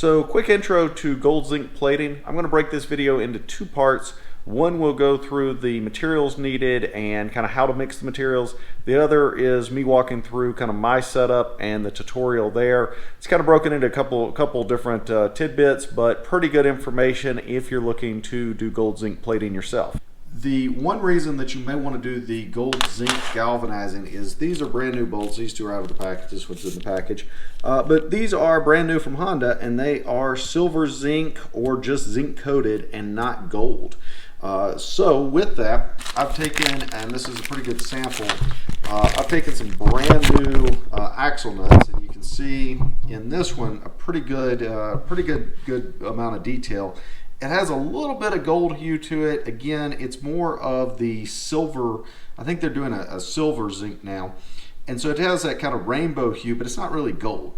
So quick intro to gold zinc plating. I'm going to break this video into two parts. One will go through the materials needed and kind of how to mix the materials. The other is me walking through kind of my setup and the tutorial there. It's kind of broken into a couple different tidbits, but pretty good information if you're looking to do gold zinc plating yourself. The one reason that you may want to do the gold zinc galvanizing is these are brand new bolts. These two are out of the package. This one's in the package. But these are brand new from Honda, and they are silver zinc or just zinc coated and not gold. So with that, I've taken, and this is a pretty good sample, I've taken some brand new axle nuts, and you can see in this one a pretty good amount of detail. It has a little bit of gold hue to it. Again, it's more of the silver. I think they're doing a silver zinc now. And so it has that kind of rainbow hue, but it's not really gold.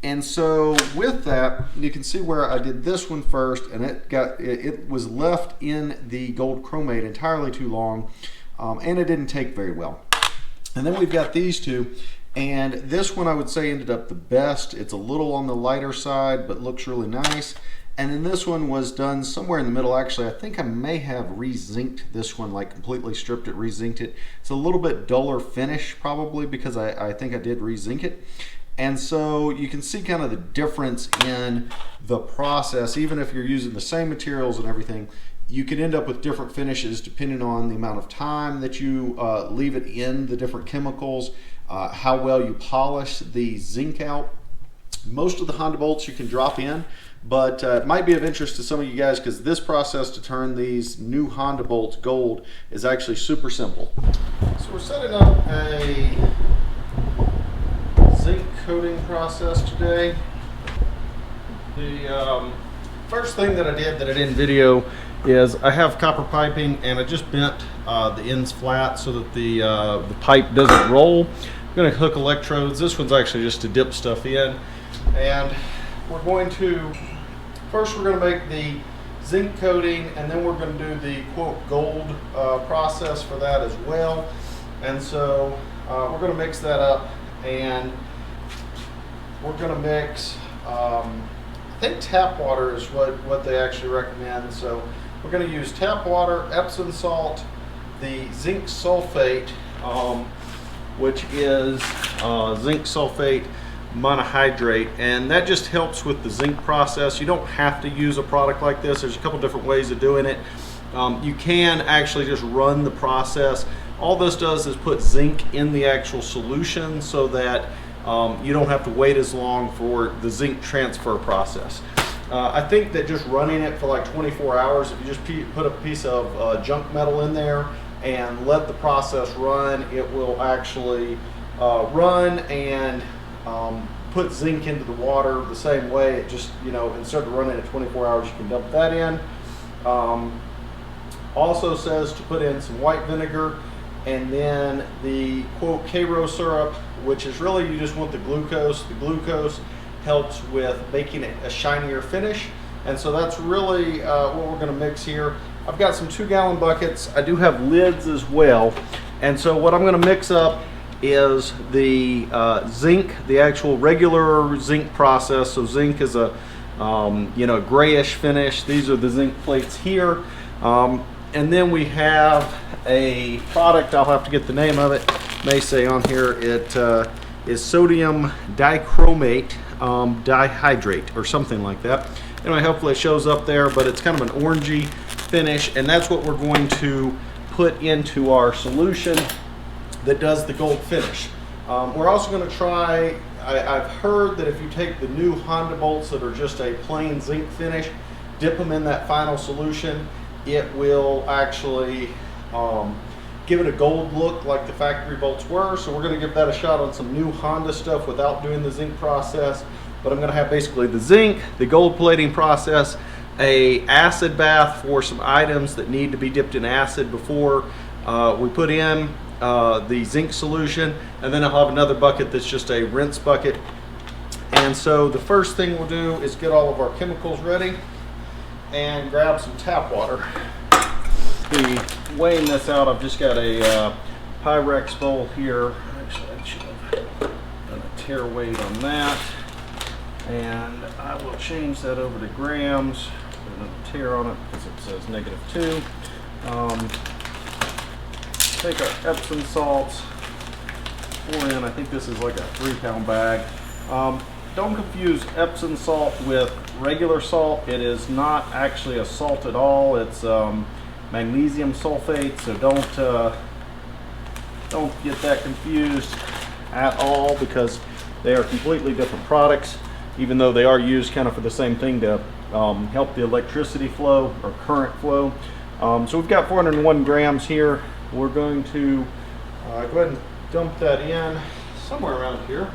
And so with that, you can see where I did this one first, and it was left in the gold chromate entirely too long, and it didn't take very well. And then we've got these two, and this one I would say ended up the best. It's a little on the lighter side, but looks really nice. And then this one was done somewhere in the middle. Actually, I think I may have re-zinced this one, like completely stripped it, re-zinced it. It's a little bit duller finish probably because I think I did re-zinc it. And so you can see kind of the difference in the process. Even if you're using the same materials and everything, you can end up with different finishes depending on the amount of time that you leave it in the different chemicals, how well you polish the zinc out. Most of the Honda bolts you can drop in, but it might be of interest to some of you guys because this process to turn these new Honda bolts gold is actually super simple. So we're setting up a zinc coating process today. The first thing that I did that I didn't video is I have copper piping, and I just bent the ends flat so that the pipe doesn't roll. I'm going to hook electrodes. This one's actually just to dip stuff in, and we're going to make the zinc coating, and then we're going to do the quote gold process for that as well. And so we're going to mix that up, and we're going to mix I think tap water is what they actually recommend. So we're going to use tap water, Epsom salt, the zinc sulfate, which is zinc sulfate monohydrate, and that just helps with the zinc process. You don't have to use a product like this. There's a couple different ways of doing it. You can actually just run the process. All this does is put zinc in the actual solution so that you don't have to wait as long for the zinc transfer process. I think that just running it for like 24 hours, if you just put a piece of junk metal in there and let the process run, it will actually run and put zinc into the water the same way. It just, instead of running it 24 hours, you can dump that in. Also says to put in some white vinegar, and then the quote Karo syrup, which is really you just want the glucose. The glucose helps with making it a shinier finish, and so that's really what we're going to mix here. I've got some 2-gallon buckets. I do have lids as well, and so what I'm going to mix up is the zinc, the actual regular zinc process. So zinc is a grayish finish. These are the zinc plates here, and then we have a product, I'll have to get the name of it, may say on here, it is sodium dichromate dihydrate or something like that. Anyway, hopefully it shows up there, but it's kind of an orangey finish, and that's what we're going to put into our solution that does the gold finish. We're also going to try, I've heard that if you take the new Honda bolts that are just a plain zinc finish, dip them in that final solution, it will actually give it a gold look like the factory bolts were. So we're going to give that a shot on some new Honda stuff without doing the zinc process. But I'm going to have basically the zinc, the gold plating process, a acid bath for some items that need to be dipped in acid before we put in the zinc solution, and then I'll have another bucket that's just a rinse bucket. And so the first thing we'll do is get all of our chemicals ready and grab some tap water. Weighing this out, I've just got a Pyrex bowl here. Actually, I should have done a tare weight on that. And I will change that over to grams. Put another tear on it because it says -2. Take our Epsom salts, pour in, I think this is like a 3-pound bag. Don't confuse Epsom salt with regular salt. It is not actually a salt at all. It's magnesium sulfate, so don't get that confused at all, because they are completely different products, even though they are used kind of for the same thing to help the electricity flow or current flow. So we've got 401 grams here. We're going to go ahead and dump that in somewhere around here.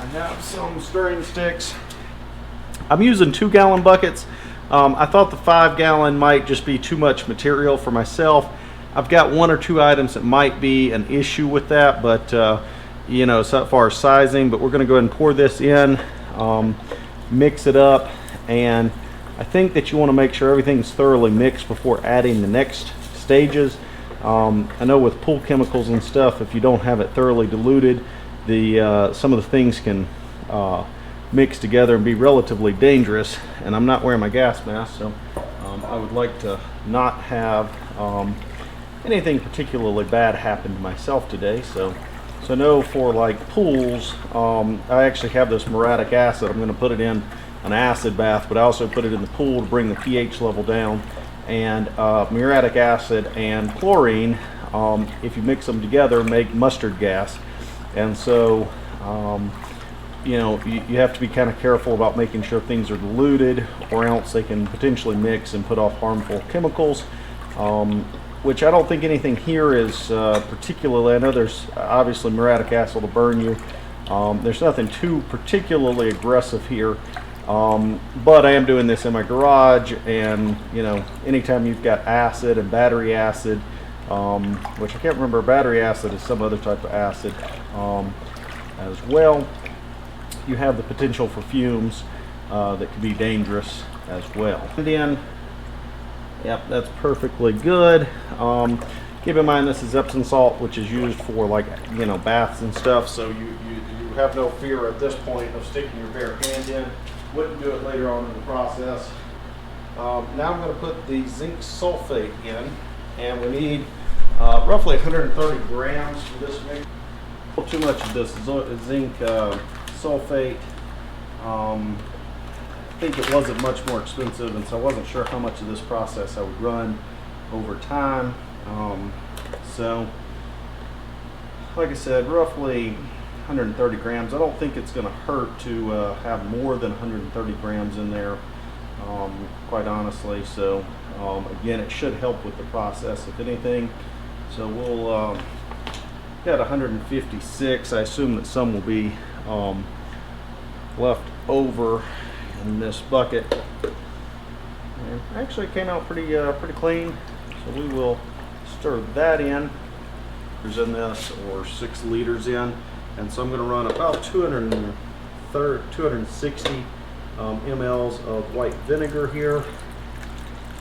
I have some stirring sticks. I'm using 2-gallon buckets. I thought the 5-gallon might just be too much material for myself. I've got 1 or 2 items that might be an issue with that, but you know, so far as sizing. But we're going to go ahead and pour this in, mix it up, and I think that you want to make sure everything's thoroughly mixed before adding the next stages. I know with pool chemicals and stuff, if you don't have it thoroughly diluted, some of the things can mix together and be relatively dangerous. And I'm not wearing my gas mask, so I would like to not have anything particularly bad happen to myself today. So I know for like pools, I actually have this muriatic acid. I'm going to put it in an acid bath, but I also put it in the pool to bring the pH level down. And muriatic acid and chlorine, if you mix them together, make mustard gas. And so you know, you have to be kind of careful about making sure things are diluted, or else they can potentially mix and put off harmful chemicals, which I don't think anything here is particularly. I know there's obviously muriatic acid will burn you. There's nothing too particularly aggressive here. But I am doing this in my garage, and you know, anytime you've got acid and battery acid, which I can't remember, battery acid is some other type of acid as well, you have the potential for fumes that could be dangerous as well. And then, yep, that's perfectly good. Keep in mind this is Epsom salt, which is used for, like, you know, baths and stuff, so you have no fear at this point of sticking your bare hand in. Wouldn't do it later on in the process. Now I'm going to put the zinc sulfate in, and we need roughly 130 grams for this mix. Too much of this zinc sulfate. I think it wasn't much more expensive, and so I wasn't sure how much of this process I would run over time. So, like I said, roughly 130 grams. I don't think it's going to hurt to have more than 130 grams in there, quite honestly. So again, it should help with the process if anything. So we'll got 156. I assume that some will be left over in this bucket. And actually it came out pretty clean. So we will stir that in. There's in this, or 6 liters in. And so I'm going to run about 260 mLs of white vinegar here.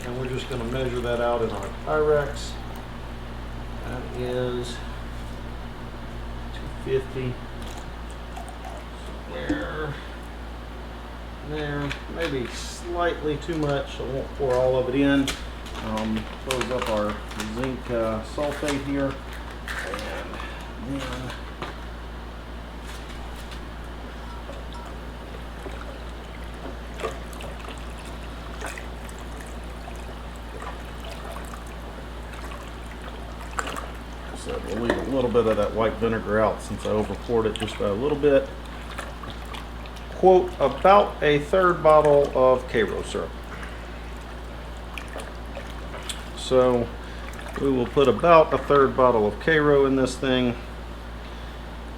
And we're just going to measure that out in our Pyrex. That is 250. There, maybe slightly too much. I won't pour all of it in. Close up our zinc sulfate here. And then so we'll leave a little bit of that white vinegar out since I over poured it just by a little bit. Quote, about a 1/3 bottle of Cairo syrup. So we will put about a 1/3 bottle of Cairo in this thing.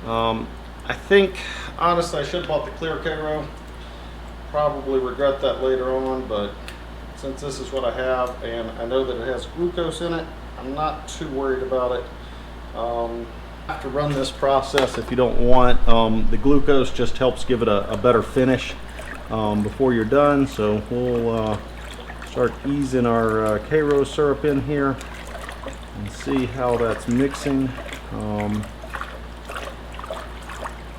I think, honestly, I should have bought the clear Cairo. Probably regret that later on, but since this is what I have, and I know that it has glucose in it, I'm not too worried about it. Have to run this process if you don't want. The glucose just helps give it a better finish before you're done. So we'll start easing our Cairo syrup in here and see how that's mixing.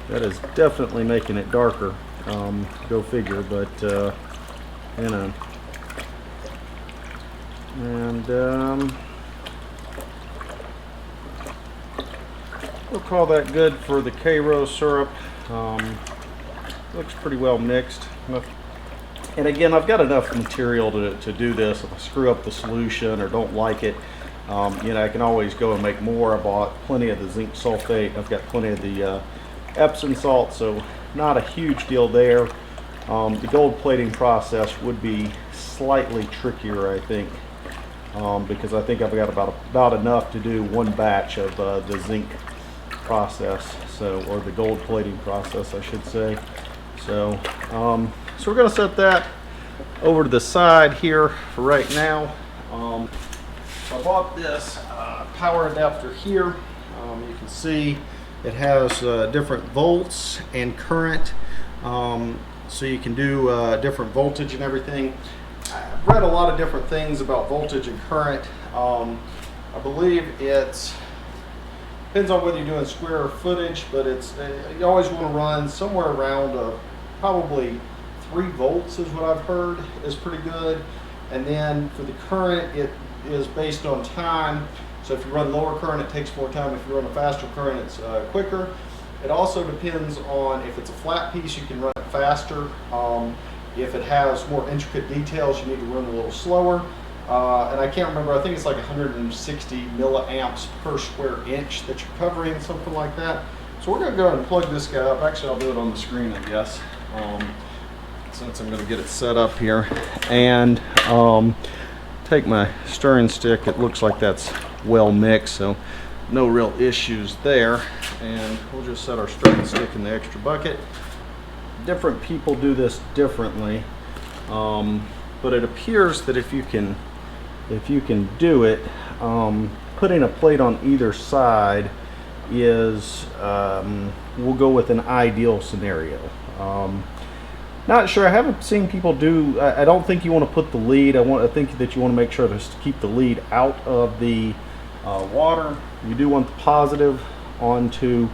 That is definitely making it darker. Go figure, but you know. And we'll call that good for the K-Rose syrup. Looks pretty well mixed. And again, I've got enough material to do this. If I screw up the solution or don't like it, you know, I can always go and make more. I bought plenty of the zinc sulfate. I've got plenty of the Epsom salt, so not a huge deal there. The gold plating process would be slightly trickier, I think, because I think I've got about enough to do one batch of the zinc process, so, or the gold plating process, I should say. So, so we're going to set that over to the side here for right now. I bought this power adapter here. You can see it has different volts and current, so you can do different voltage and everything. I've read a lot of different things about voltage and current. I believe it's depends on whether you're doing square footage, but it's you always want to run somewhere around probably 3 volts is what I've heard is pretty good. And then for the current, it is based on time. So if you run lower current, it takes more time. If you run a faster current, it's quicker. It also depends on if it's a flat piece, you can run it faster. If it has more intricate details, you need to run a little slower. And I can't remember, I think it's like 160 milliamps per square inch that you're covering, something like that. So we're going to go ahead and plug this guy up. Actually, I'll do it on the screen, I guess, since I'm going to get it set up here. And take my stirring stick. It looks like that's well mixed, so no real issues there. And we'll just set our stirring stick in the extra bucket. Different people do this differently, but it appears that if you can do it, putting a plate on either side is we'll go with an ideal scenario. Not sure, I haven't seen people do, I don't think you want to put the lead, I think that you want to make sure to keep the lead out of the water. You do want the positive onto,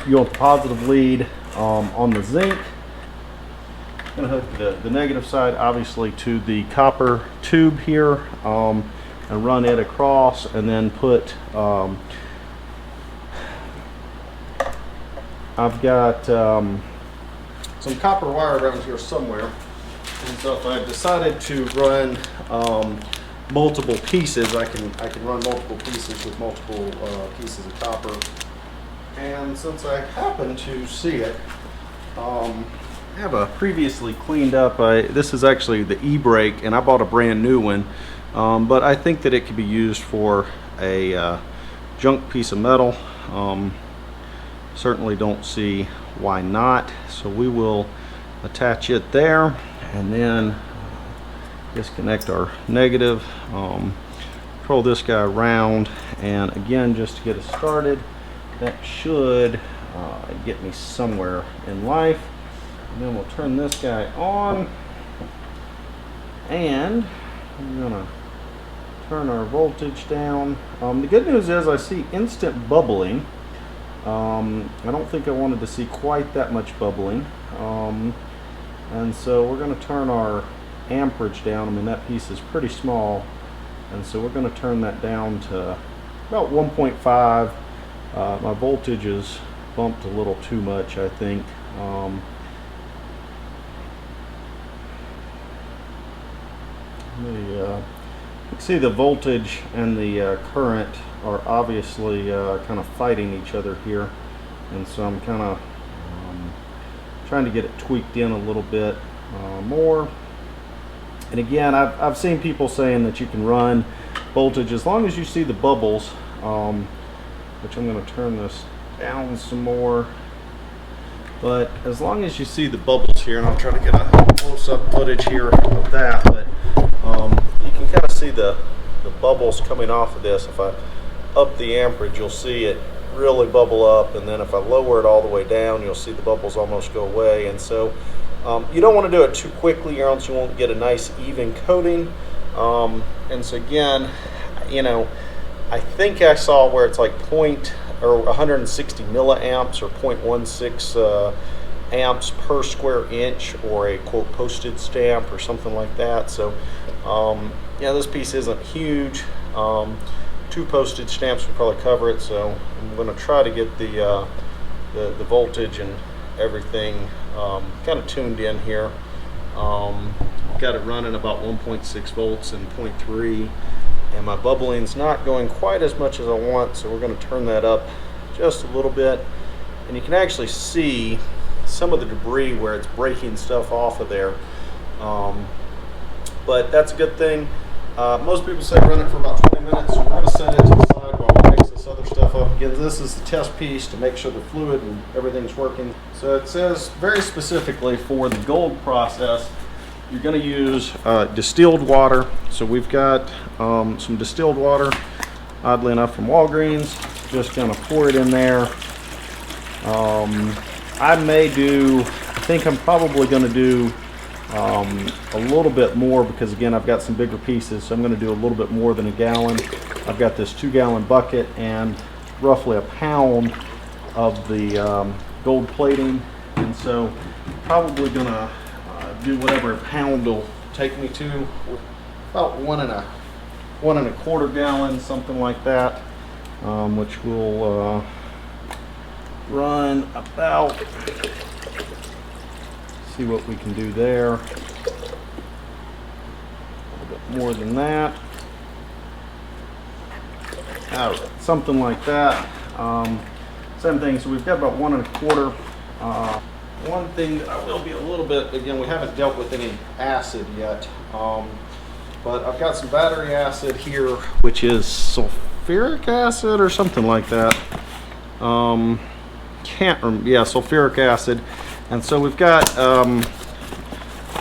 you want the positive lead on the zinc. I'm going to hook the negative side obviously to the copper tube here and run it across, and then put I've got some copper wire around here somewhere, and so if I decided to run multiple pieces, I can run multiple pieces with multiple pieces of copper. And since I happen to see it, I have a previously cleaned up, this is actually the e-brake, and I bought a brand new one, but I think that it could be used for a junk piece of metal. Certainly don't see why not. So we will attach it there, and then disconnect our negative, pull this guy around, and again, just to get us started, that should get me somewhere in life. And then we'll turn this guy on, and I'm gonna turn our voltage down. The good news is I see instant bubbling. I don't think I wanted to see quite that much bubbling, and so we're going to turn our amperage down. I mean, that piece is pretty small, and so we're going to turn that down to about 1.5. My voltage is bumped a little too much, I think. You can see the voltage and the current are obviously kind of fighting each other here, and so I'm kind of trying to get it tweaked in a little bit more. And again, I've seen people saying that you can run voltage as long as you see the bubbles, which I'm going to turn this down some more, but as long as you see the bubbles here, and I'll try to get a close-up footage here of that, but you can kind of see the bubbles coming off of this. If I up the amperage, you'll see it really bubble up, and then if I lower it all the way down, you'll see the bubbles almost go away. And so you don't want to do it too quickly, or else you won't get a nice even coating. And so again, you know, I think I saw where it's like 160 milliamps or 0.16 amps per square inch, or a quote postage stamp or something like that. So yeah, this piece isn't huge. 2 postage stamps would probably cover it, so I'm going to try to get the voltage and everything kind of tuned in here. Got it running about 1.6 volts and 0.3, and my bubbling's not going quite as much as I want, so we're going to turn that up just a little bit. And you can actually see some of the debris where it's breaking stuff off of there, but that's a good thing. Most people say run it for about 20 minutes, so we're going to set it to the side while we mix this other stuff up. Again, this is the test piece to make sure the fluid and everything's working. So it says very specifically for the gold process, you're going to use distilled water. So we've got some distilled water, oddly enough from Walgreens. Just going to pour it in there. I think I'm probably going to do a little bit more, because again, I've got some bigger pieces, so I'm going to do a little bit more than a gallon. I've got this 2-gallon bucket and roughly a pound of the gold plating, and so probably going to do whatever a pound will take me to, about 1.25 gallons, something like that, which will run about, see what we can do there, a little bit more than that. All right, something like that. Same thing, so we've got about 1.25. One thing that I will be a little bit, again, we haven't dealt with any acid yet, but I've got some battery acid here, which is sulfuric acid or something like that. Can't remember. Yeah, sulfuric acid. And so we've got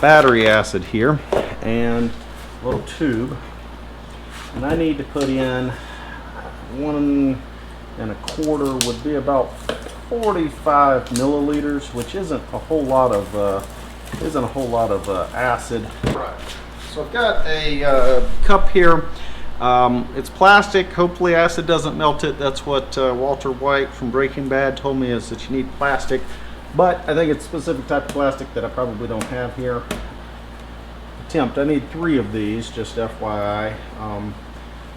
battery acid here and a little tube, and I need to put in 1.25 would be about 45 milliliters, which isn't a whole lot of acid. Right. So I've got a cup here. It's plastic. Hopefully acid doesn't melt it. That's what Walter White from Breaking Bad told me, is that you need plastic. But I think it's a specific type of plastic that I probably don't have here. I need 3 of these, just FYI,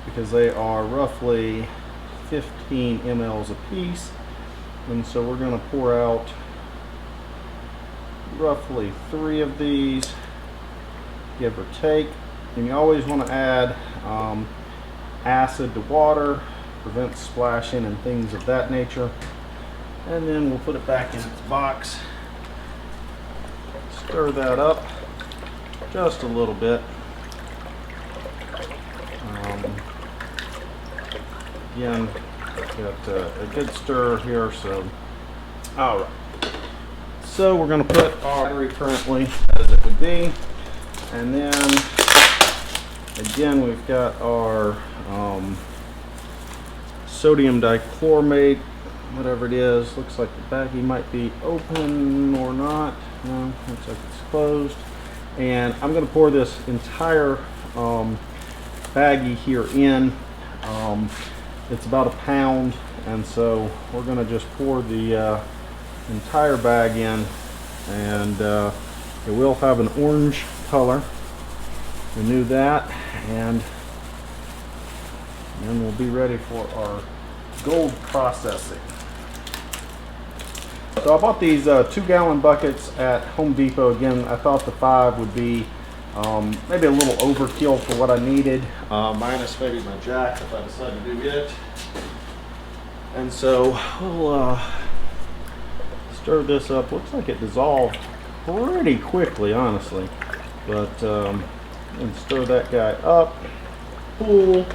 because they are roughly 15 mLs a piece. And so we're going to pour out roughly 3 of these, give or take. And you always want to add acid to water, prevents splashing and things of that nature. And then we'll put it back in its box. Stir that up just a little bit. Again, got a good stir here. So, all right. So we're going to put our battery currently as it would be, and then again we've got our sodium dichromate, whatever it is. Looks like the baggie might be open or not. No, looks like it's closed. And I'm going to pour this entire baggie here in. It's about a pound, and so we're going to just pour the entire bag in, and it will have an orange color. We knew that, and then we'll be ready for our gold processing. So I bought these 2-gallon buckets at Home Depot. Again, I thought the 5 would be maybe a little overkill for what I needed, minus maybe my jack if I decide to do it. And so we'll stir this up. Looks like it dissolved pretty quickly, honestly. But and stir that guy up, pull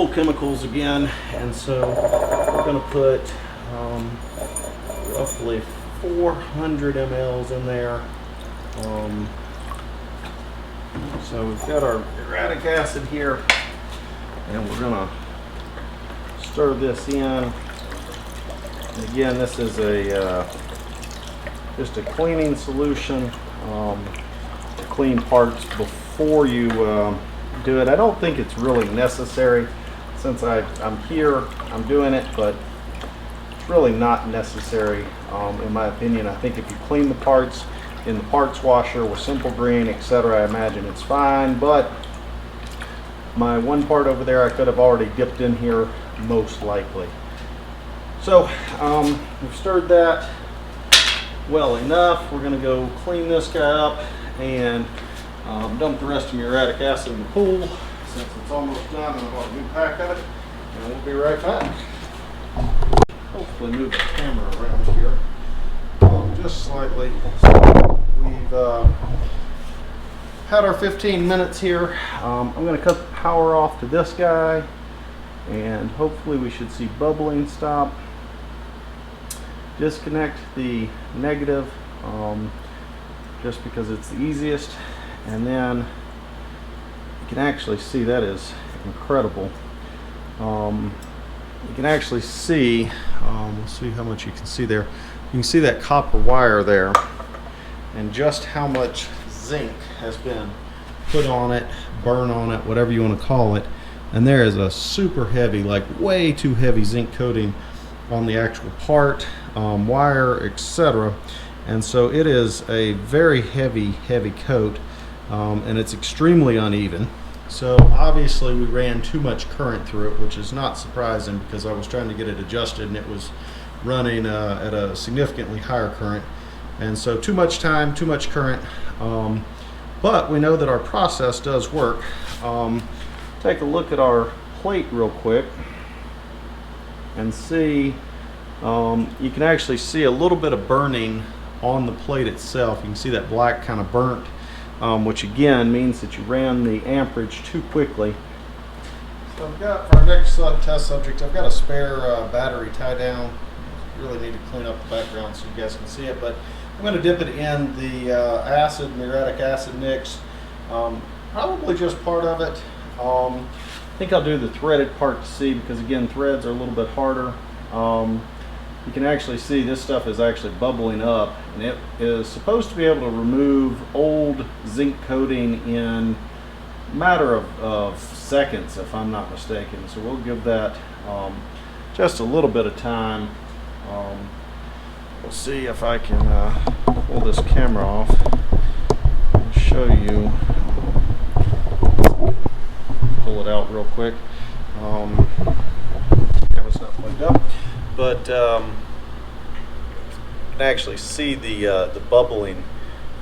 chemicals again. And so we're going to put roughly 400 mLs in there. So we've got our uric acid here, and we're going to stir this in. And again, this is just a cleaning solution to clean parts before you do it. I don't think it's really necessary since I'm here, I'm doing it, but really not necessary, in my opinion. I think if you clean the parts in the parts washer with Simple Green, etc., I imagine it's fine. But my one part over there, I could have already dipped in here most likely. So we've stirred that well enough. We're going to go clean this guy up and dump the rest of muriatic acid in the pool since it's almost done, and I bought a new pack of it, and we'll be right back. Hopefully move the camera around here just slightly. So we've had our 15 minutes here. I'm going to cut the power off to this guy, and hopefully we should see bubbling stop. Disconnect the negative just because it's the easiest, and then you can actually see that is incredible. You can actually see, we'll see how much you can see there. You can see that copper wire there and just how much zinc has been put on it, burn on it, whatever you want to call it. And there is a super heavy, like way too heavy zinc coating on the actual part, wire, etc. And so it is a very heavy coat, and it's extremely uneven. So obviously we ran too much current through it, which is not surprising because I was trying to get it adjusted and it was running at a significantly higher current. And so too much time, too much current. But we know that our process does work. Take a look at our plate real quick and see, you can actually see a little bit of burning on the plate itself. You can see that black kind of burnt, which again means that you ran the amperage too quickly. So I've got, for our next test subject, I've got a spare battery tie down. Really need to clean up the background so you guys can see it, but I'm going to dip it in the muriatic acid mix, probably just part of it. I think I'll do the threaded part to see, because again, threads are a little bit harder. You can actually see this stuff is actually bubbling up, and it is supposed to be able to remove old zinc coating in a matter of seconds, if I'm not mistaken. So we'll give that just a little bit of time. We'll see if I can pull this camera off and show you. Pull it out real quick. Camera's not plugged up, but you can actually see the bubbling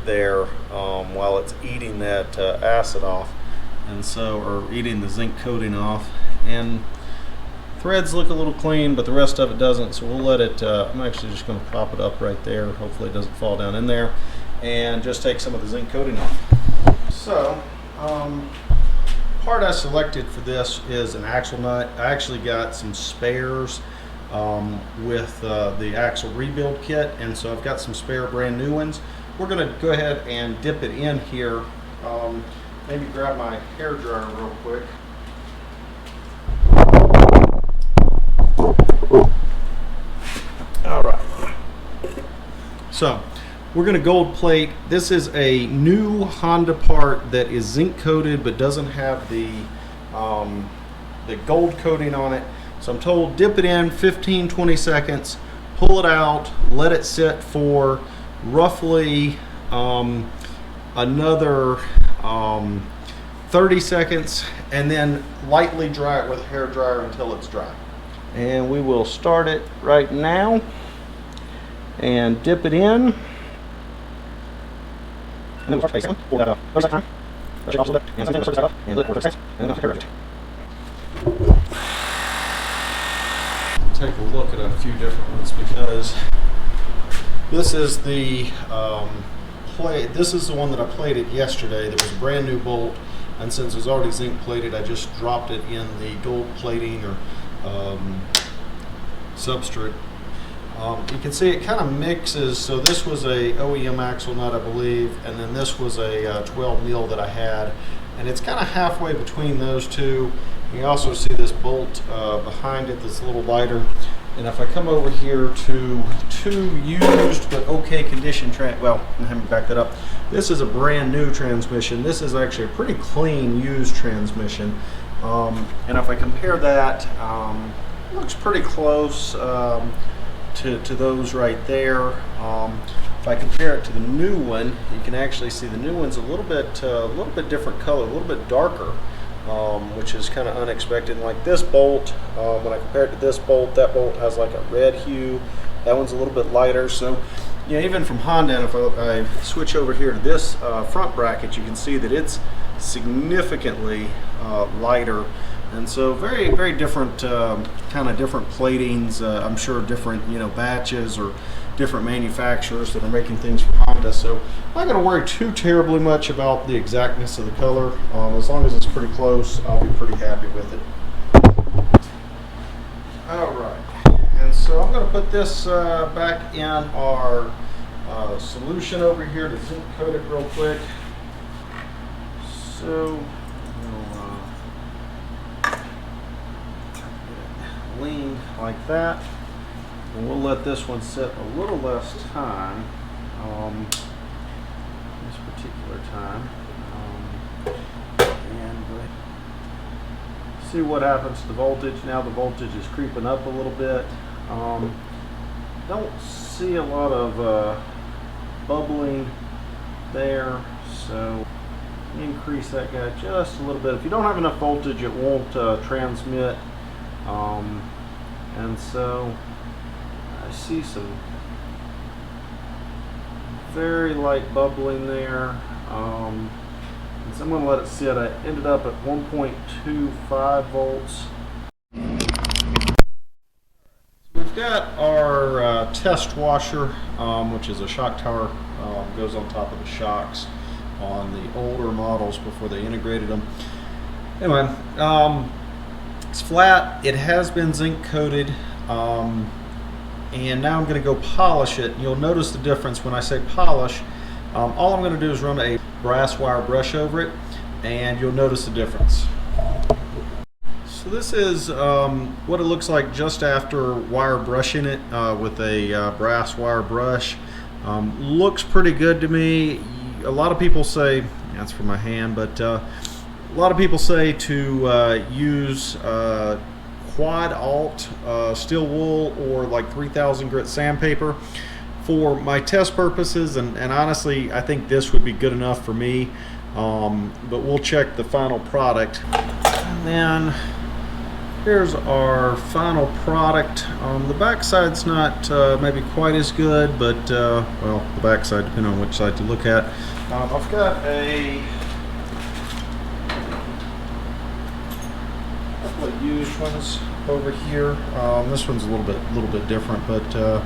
there while it's eating that acid off, and so, or eating the zinc coating off. And threads look a little clean, but the rest of it doesn't, so we'll let it, I'm actually just going to prop it up right there. Hopefully it doesn't fall down in there, and just take some of the zinc coating off. So, part I selected for this is an axle nut. I actually got some spares with the axle rebuild kit, and so I've got some spare brand new ones. We're going to go ahead and dip it in here. Maybe grab my hair dryer real quick. All right. So we're going to gold plate. This is a new Honda part that is zinc coated but doesn't have the gold coating on it. So I'm told dip it in 15-20 seconds, pull it out, let it sit for roughly another 30 seconds, and then lightly dry it with a hair dryer until it's dry. And we will start it right now and dip it in. And then we'll start pull that up. First time. Brush it off a little bit. And something that up. And let it work. And then I'll take a look at a few different ones, because this is the plate. This is the one that I plated yesterday. That was a brand new bolt, and since it was already zinc plated, I just dropped it in the gold plating or substrate. You can see it kind of mixes. So this was a OEM axle nut, I believe, and then this was a 12 mil that I had, and it's kind of halfway between those two. You also see this bolt behind it that's a little lighter. And if I come over here to two used but okay condition, well, let me back that up. This is a brand new transmission. This is actually a pretty clean used transmission. And if I compare that, it looks pretty close. to those right there. If I compare it to the new one, you can actually see the new one's a little bit different color, a little bit darker, which is kind of unexpected. Like this bolt, when I compare it to this bolt, that bolt has like a red hue. That one's a little bit lighter. So, yeah, even from Honda, if I switch over here to this front bracket, you can see that it's significantly lighter. And so very, very different kind of different platings. I'm sure different, you know, batches or different manufacturers that are making things for Honda. So I'm not going to worry too terribly much about the exactness of the color. As long as it's pretty close, I'll be pretty happy with it. All right, and so I'm going to put this back in our solution over here to zinc coat it real quick. So lean like that, and we'll let this one sit a little less time, this particular time, and see what happens to the voltage. Now the voltage is creeping up a little bit. Don't see a lot of bubbling there, so increase that guy just a little bit. If you don't have enough voltage, it won't transmit. And so I see some very light bubbling there. And so I'm going to let it sit. I ended up at 1.25 volts. So we've got our test washer, which is a shock tower, goes on top of the shocks on the older models before they integrated them. Anyway, it's flat. It has been zinc coated, and now I'm going to go polish it. You'll notice the difference when I say polish. All I'm going to do is run a brass wire brush over it, and you'll notice the difference. So this is what it looks like just after wire brushing it with a brass wire brush. Looks pretty good to me. A lot of people say, that's for my hand, but a lot of people say to use quad alt steel wool or like 3000 grit sandpaper. For my test purposes, and honestly, I think this would be good enough for me, but we'll check the final product. And then here's our final product. The back side's not maybe quite as good, but well, the back side, depending on which side you look at. I've got a couple of used ones over here. This one's a little bit different, but you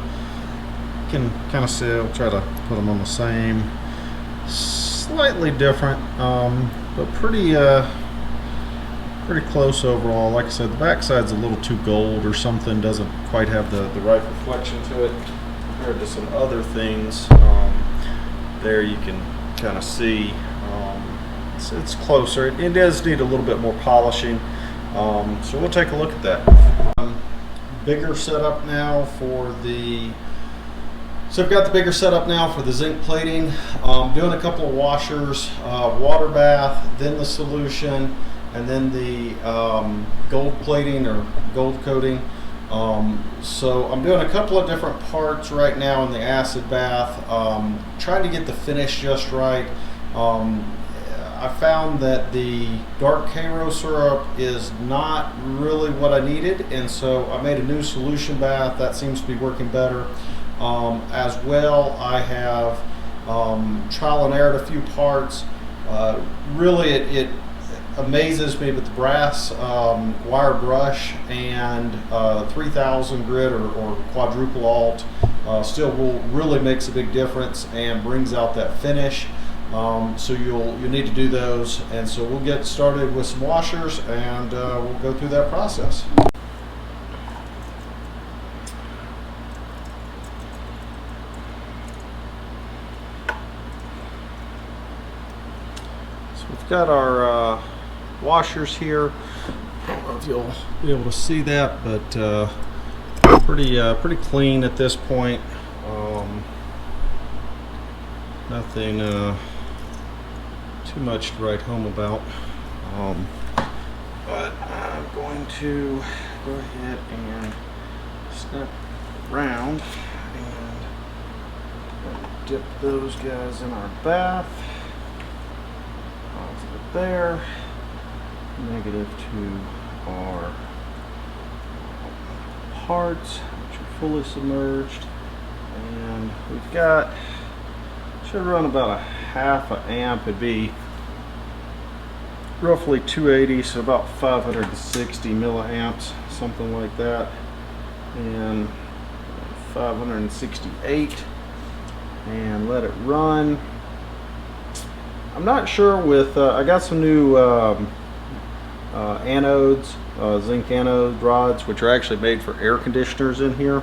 can kind of see. I'll try to put them on the same, slightly different, but pretty close overall. Like I said, the back side's a little too gold or something, doesn't quite have the right reflection to it compared to some other things. There you can kind of see it's closer. It does need a little bit more polishing, so we'll take a look at that. Bigger setup now for the So I've got the bigger setup now for the zinc plating. Doing a couple of washers, water bath, then the solution, and then the gold plating or gold coating. So I'm doing a couple of different parts right now in the acid bath, trying to get the finish just right. I found that the dark Karo syrup is not really what I needed, and so I made a new solution bath that seems to be working better. As well, I have trial and errored a few parts. Really, it amazes me, but the brass wire brush and 3000 grit or quadruple alt steel wool really makes a big difference and brings out that finish. So you'll need to do those, and so we'll get started with some washers and we'll go through that process. So we've got our washers here. I don't know if you'll be able to see that, but pretty clean at this point. Nothing too much to write home about, but I'm going to go ahead and snap around and dip those guys in our bath. Positive there, negative to our parts, which are fully submerged. And we've got, should run about a half an amp. It'd be roughly 280, so about 560 milliamps, something like that. And 568, and let it run. I'm not sure with, I got some new anodes, zinc anode rods, which are actually made for air conditioners in here.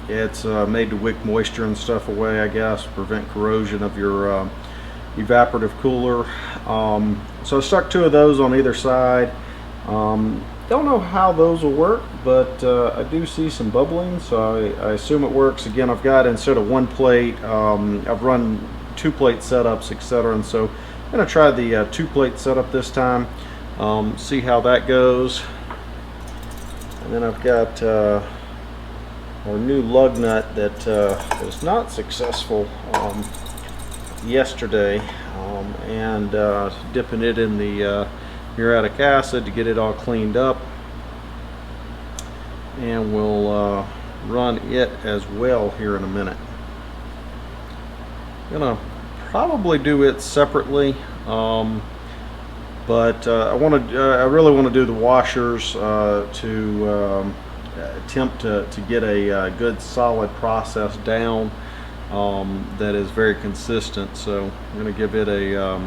It's made to wick moisture and stuff away, I guess, prevent corrosion of your evaporative cooler. So I stuck 2 of those on either side. Don't know how those will work, but I do see some bubbling, so I assume it works. Again, I've got, instead of 1 plate, I've run 2 plate setups, etc. And so I'm going to try the 2 plate setup this time, see how that goes. And then I've got our new lug nut that was not successful yesterday, and dipping it in the uric acid to get it all cleaned up, and we'll run it as well here in a minute. I'm gonna probably do it separately, but I really want to do the washers to attempt to get a good solid process down that is very consistent. So I'm going to give it a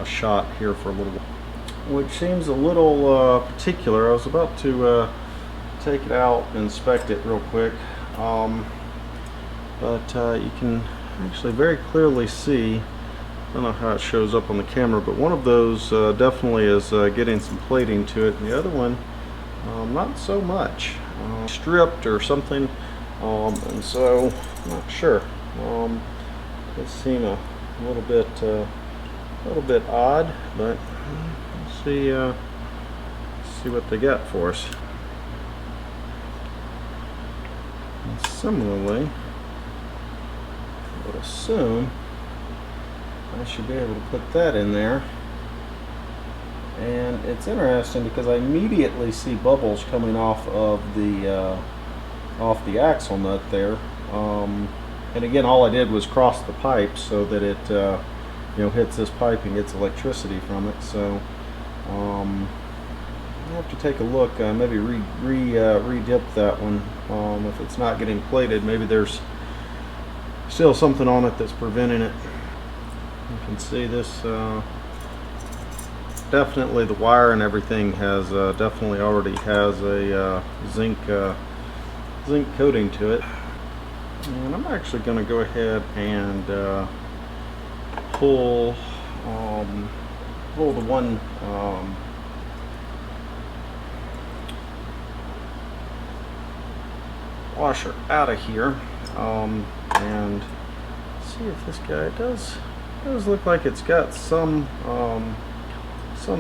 shot here for a little while, which seems a little particular. I was about to take it out and inspect it real quick, but you can actually very clearly see, I don't know how it shows up on the camera, but one of those definitely is getting some plating to it, and the other one not so much. Stripped or something, and so I'm not sure. It seems a little bit odd, but let's see what they got for us. And similarly, I would assume I should be able to put that in there. And it's interesting because I immediately see bubbles coming off of the axle nut there. And again, all I did was cross the pipe so that it hits this pipe and gets electricity from it. So I have to take a look, maybe re-dip that one. If it's not getting plated, maybe there's still something on it that's preventing it. You can see this. Definitely the wire and everything has definitely already has a zinc coating to it. And I'm actually going to go ahead and pull the one washer out of here, and see if this guy does look like it's got some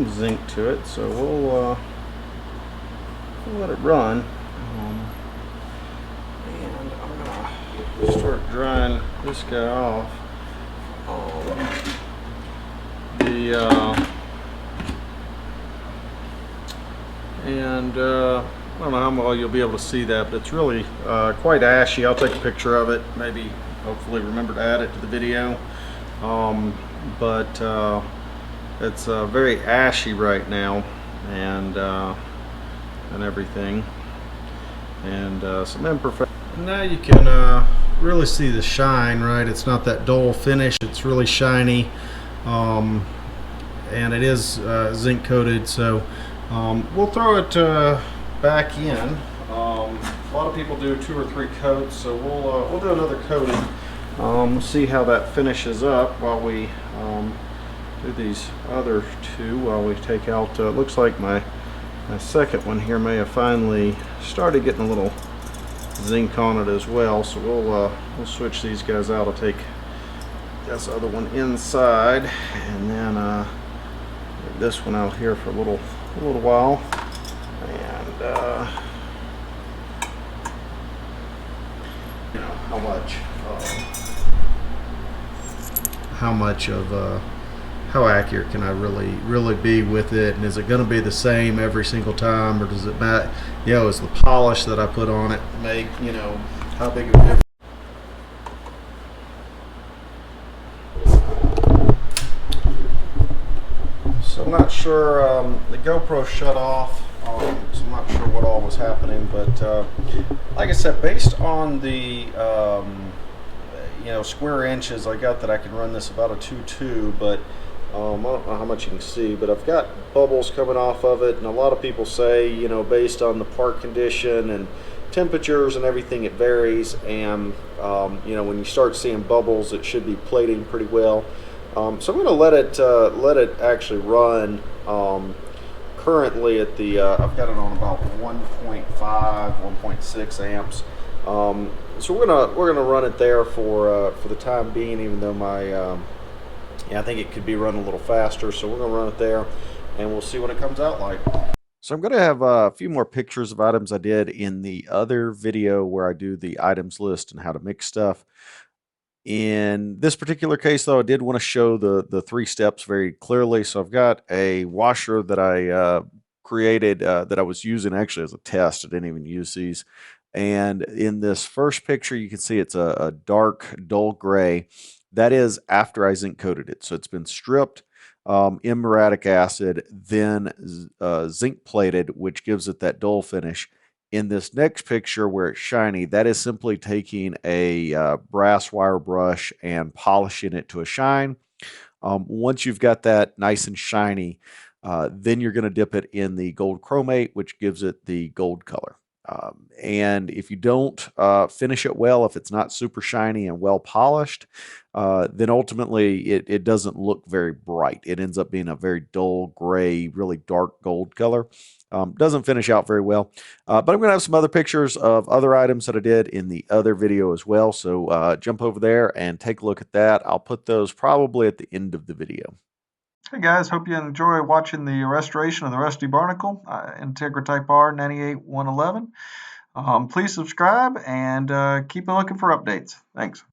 zinc to it, so we'll let it run, and I'm gonna start drying this guy off. I don't know how well you'll be able to see that, but it's really quite ashy. I'll take a picture of it, maybe hopefully remember to add it to the video, but it's very ashy right now, and everything, and some imperfection. Now you can really see the shine, right? It's not that dull finish, it's really shiny, and it is zinc coated, so we'll throw it back in. A lot of people do 2 or 3 coats, so we'll do another coating. See how that finishes up while we do these other 2, while we take out, looks like my second one here may have finally started getting a little zinc on it as well, so we'll switch these guys out. I'll take this other one inside, and then get this one out here for a little while, and how accurate can I really be with it, and is it going to be the same every single time, or does it matter? Is the polish that I put on it make how big of a difference? So I'm not sure. The GoPro shut off, so I'm not sure what all was happening. But like I said, based on the square inches I got, that I can run this about a 2.2, but I don't know how much you can see, but I've got bubbles coming off of it, and a lot of people say, based on the part condition and temperatures and everything, it varies, and when you start seeing bubbles, it should be plating pretty well. So I'm going to let it actually run. Currently at the I've got it on about 1.5, 1.6 amps. So we're gonna run it there for the time being, even though my I think it could be run a little faster. So we're gonna run it there, and we'll see what it comes out like. So I'm going to have a few more pictures of items I did in the other video where I do the items list and how to mix stuff. In this particular case, though, I did want to show the 3 steps very clearly. So I've got a washer that I created that I was using actually as a test. I didn't even use these. And in this first picture, you can see it's a dark, dull gray. That is after I zinc coated it. So it's been stripped in muriatic acid, then zinc plated, which gives it that dull finish. In this next picture where it's shiny, that is simply taking a brass wire brush and polishing it to a shine. Once you've got that nice and shiny, then you're going to dip it in the gold chromate, which gives it the gold color. And if you don't finish it well, if it's not super shiny and well polished, then ultimately it doesn't look very bright. It ends up being a very dull gray, really dark gold color. Doesn't finish out very well. But I'm going to have some other pictures of other items that I did in the other video as well. So jump over there and take a look at that. I'll put those probably at the end of the video. Hey guys, hope you enjoy watching the restoration of the rusty Barnacle, Integra Type R 98111. Please subscribe and keep looking for updates. Thanks.